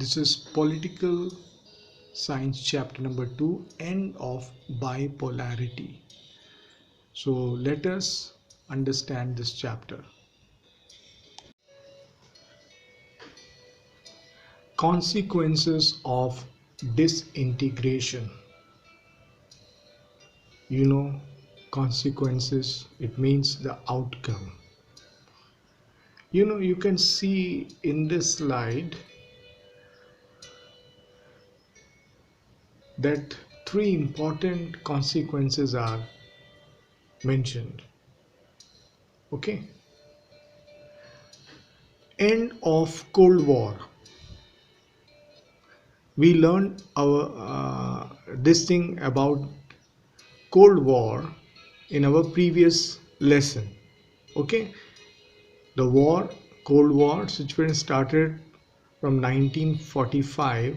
This is Political Science chapter number 2, End of Bipolarity. So let us understand this chapter. Consequences of disintegration. Consequences, it means the outcome. You can see in this slide that three important consequences are mentioned. Okay. End of Cold War. We learned this thing about Cold War in our previous lesson. Okay. The Cold War situation started from 1945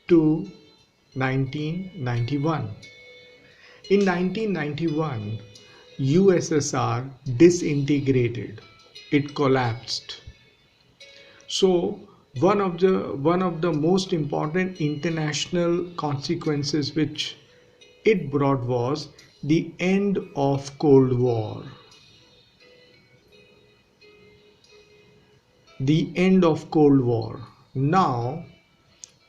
to 1991. In 1991, USSR disintegrated. It collapsed. So one of the most important international consequences which it brought was the end of Cold War. The end of Cold War. Now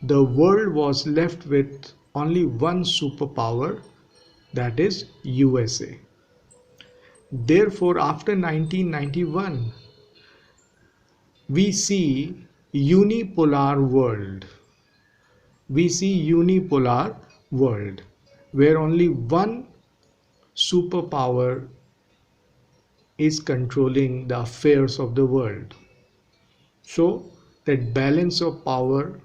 the world was left with only one superpower, that is USA. Therefore, after 1991, we see unipolar world. We see unipolar world where only one superpower is controlling the affairs of the world. So that balance of power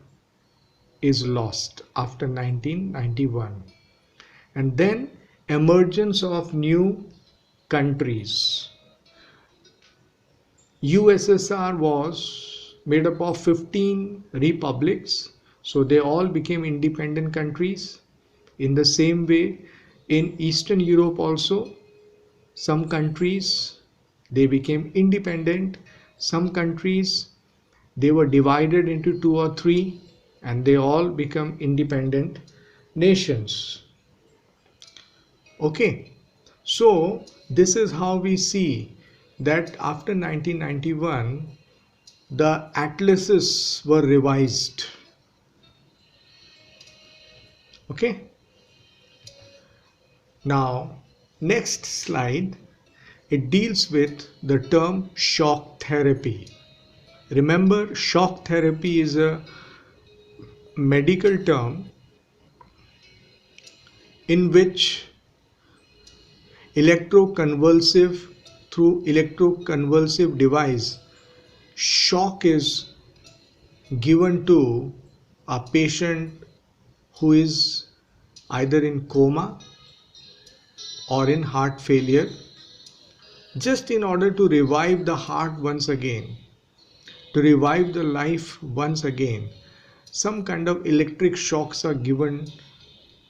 is lost after 1991. And then emergence of new countries. USSR was made up of 15 republics, so they all became independent countries. In the same way, in Eastern Europe also, some countries they became independent, some countries they were divided into 2 or 3 and they all become independent nations. Okay, so this is how we see that after 1991 the atlases were revised. Okay, now next slide, it deals with the term shock therapy. Remember, shock therapy is a medical term in which through electroconvulsive device, shock is given to a patient who is either in coma or in heart failure, just in order to revive the heart once again, to revive the life once again. Some kind of electric shocks are given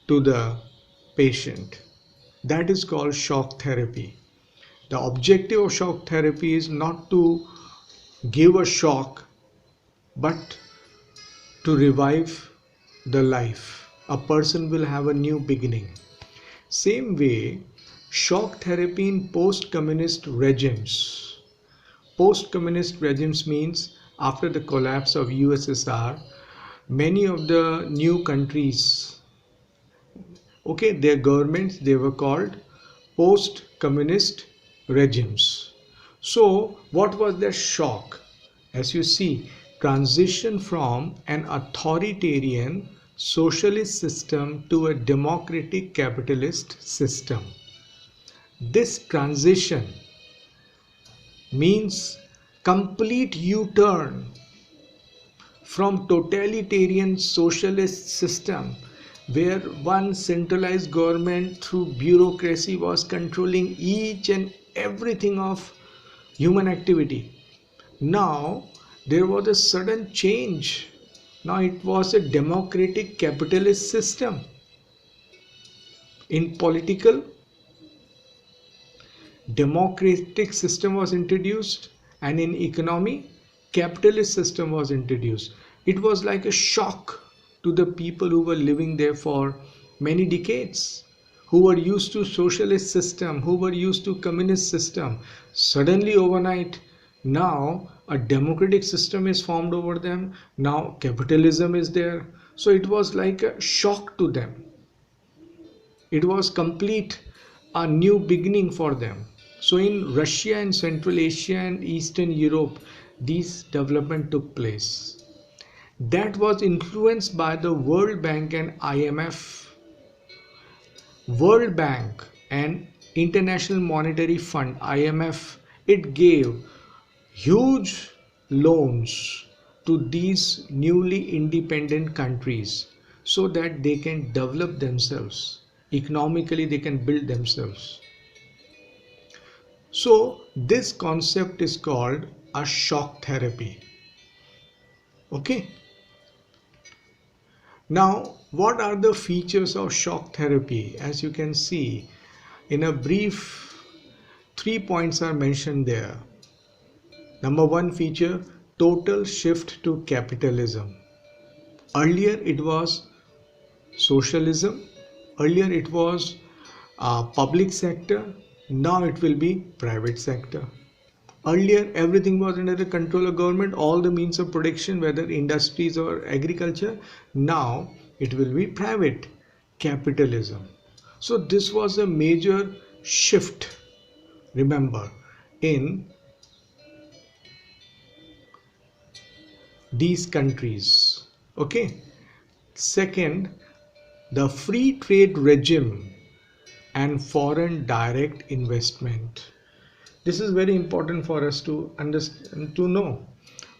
to the patient. That is called shock therapy. The objective of shock therapy is not to give a shock but to revive the life. A person will have a new beginning. Same way, shock therapy in post-communist regimes. Post-communist regimes means after the collapse of USSR, many of the new countries, okay, their governments, they were called post-communist regimes. So what was their shock? As you see, transition from an authoritarian socialist system to a democratic capitalist system. This transition means complete U-turn from totalitarian socialist system where one centralized government through bureaucracy was controlling each and everything of human activity. Now there was a sudden change. Now it was a democratic capitalist system. In political, democratic system was introduced, and in economy, capitalist system was introduced. It was like a shock to the people who were living there for many decades, who were used to socialist system, who were used to communist system. Suddenly overnight, now a democratic system is formed over them. Now capitalism is there. So it was like a shock to them. It was complete a new beginning for them. So in Russia and Central Asia and Eastern Europe, these development took place. That was influenced by the World Bank and IMF. World Bank and International Monetary Fund, IMF, it gave huge loans to these newly independent countries so that they can develop themselves. Economically, they can build themselves. So this concept is called a shock therapy. Okay. Now, what are the features of shock therapy? As you can see, in a brief, 3 points are mentioned there. Number one feature, total shift to capitalism. Earlier it was socialism. Earlier it was public sector. Now it will be private sector. Earlier everything was under the control of government, all the means of production, whether industries or agriculture. Now it will be private capitalism. So this was a major shift, remember, in these countries. Okay. Second, the free trade regime and foreign direct investment. This is very important for us to understand, to know.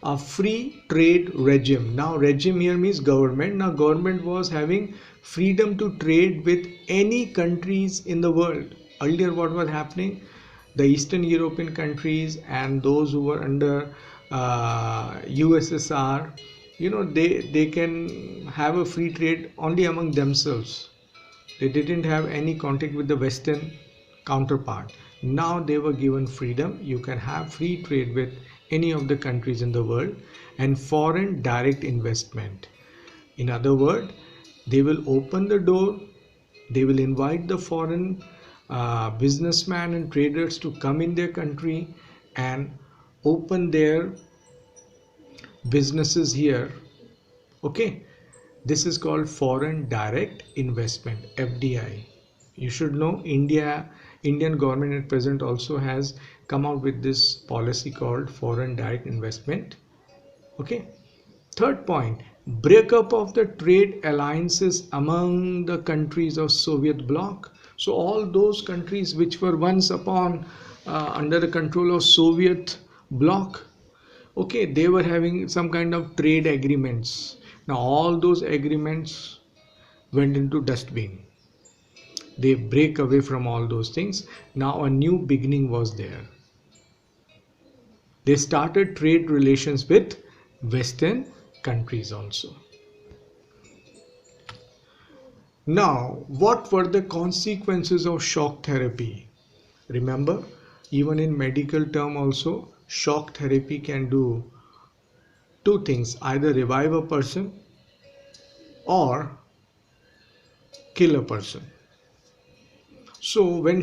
A free trade regime. Now regime here means government. Now government was having freedom to trade with any countries in the world. Earlier what was happening? The Eastern European countries and those who were under USSR, they can have a free trade only among themselves. They didn't have any contact with the Western counterpart. Now they were given freedom. You can have free trade with any of the countries in the world, and foreign direct investment. In other words, they will open the door. They will invite the foreign businessmen and traders to come in their country and open their businesses here. Okay, this is called foreign direct investment, FDI. You should know Indian government at present also has come out with this policy called foreign direct investment. Okay. Third point, breakup of the trade alliances among the countries of Soviet bloc. So all those countries which were once upon under the control of Soviet bloc, okay, they were having some kind of trade agreements. Now all those agreements went into dustbin. They break away from all those things. Now a new beginning was there. They started trade relations with Western countries also. Now, what were the consequences of shock therapy? Remember, even in medical term also, shock therapy can do two things: either revive a person or kill a person. So when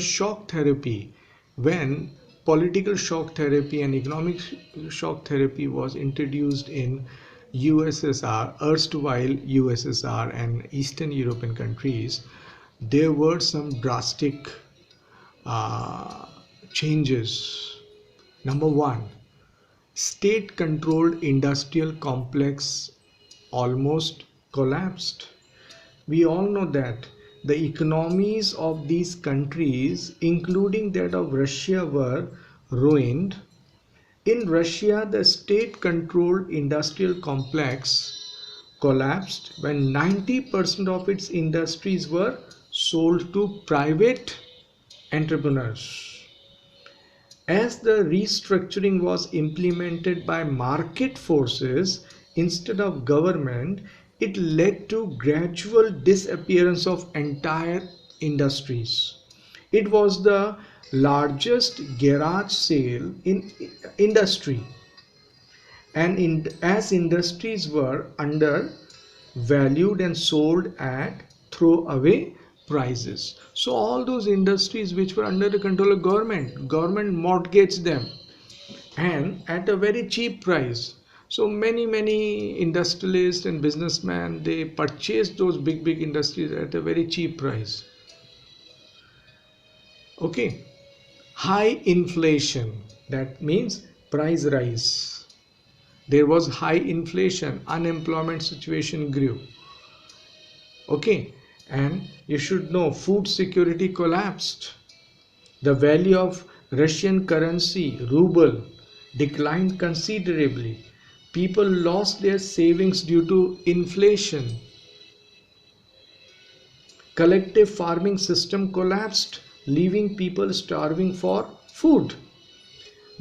political shock therapy and economic shock therapy was introduced in USSR, erstwhile USSR and Eastern European countries, there were some drastic changes. Number one, state-controlled industrial complex almost collapsed. We all know that the economies of these countries, including that of Russia, were ruined. In Russia, the state-controlled industrial complex collapsed when 90% of its industries were sold to private entrepreneurs. As the restructuring was implemented by market forces instead of government, it led to gradual disappearance of entire industries. It was the largest garage sale in industry, and as industries were undervalued and sold at throwaway prices. So all those industries which were under the control of government mortgaged them and at a very cheap price. So many industrialists and businessmen, they purchased those big industries at a very cheap price. Okay. High inflation, that means price rise. There was high inflation, unemployment situation grew. Okay, and you should know food security collapsed. The value of Russian currency, ruble, declined considerably. People lost their savings due to inflation. Collective farming system collapsed, leaving people starving for food.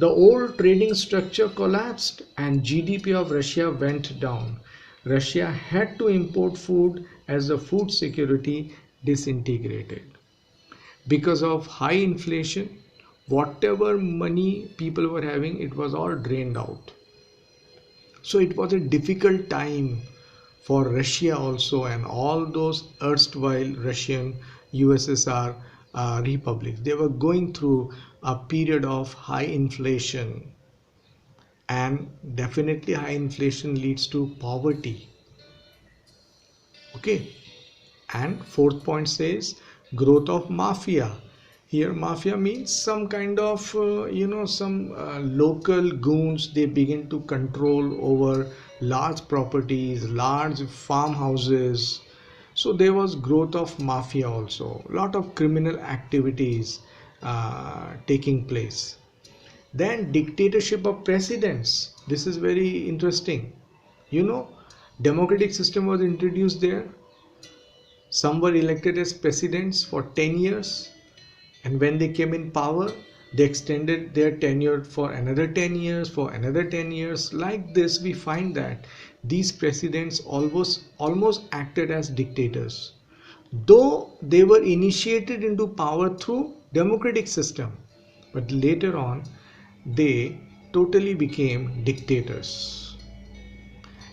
The old trading structure collapsed and GDP of Russia went down. Russia had to import food as the food security disintegrated. Because of high inflation, whatever money people were having, it was all drained out. So it was a difficult time for Russia also and all those erstwhile Russian USSR republics. They were going through a period of high inflation, and definitely high inflation leads to poverty. Okay, and fourth point says growth of mafia. Here mafia means some kind of some local goons. They begin to control over large properties, large farmhouses. So there was growth of mafia also, lot of criminal activities taking place. Then dictatorship of presidents, this is very interesting. Democratic system was introduced there. Some were elected as presidents for 10 years, and when they came in power, they extended their tenure for another 10 years, for another 10 years. Like this, we find that these presidents almost acted as dictators, though they were initiated into power through democratic system, but later on they totally became dictators.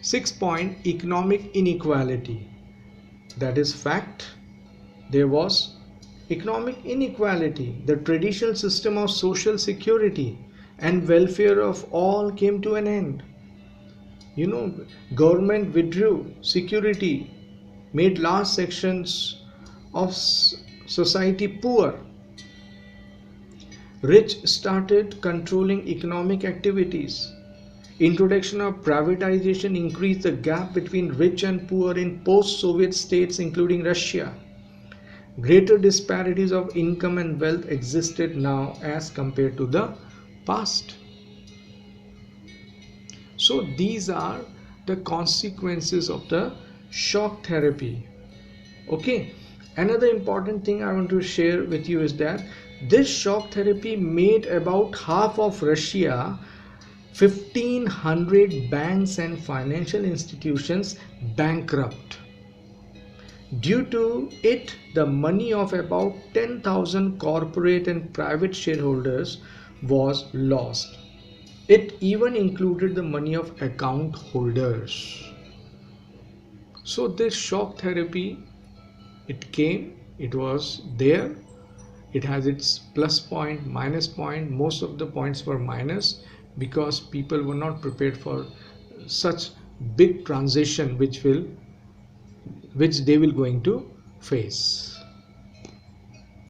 6 point, economic inequality. That is fact. There was economic inequality. The traditional system of social security and welfare of all came to an end. Government withdrew security, made large sections of society poor. Rich started controlling economic activities. Introduction of privatization increased the gap between rich and poor in post-Soviet states including Russia. Greater disparities of income and wealth existed now as compared to the past. So these are the consequences of the shock therapy. Okay, another important thing I want to share with you is that this shock therapy made about half of Russia, 1,500 banks and financial institutions bankrupt. Due to it, the money of about 10,000 corporate and private shareholders was lost. It even included the money of account holders. So this shock therapy, it came, it was there, it has its plus point, minus point. Most of the points were minus because people were not prepared for such big transition which they will going to face.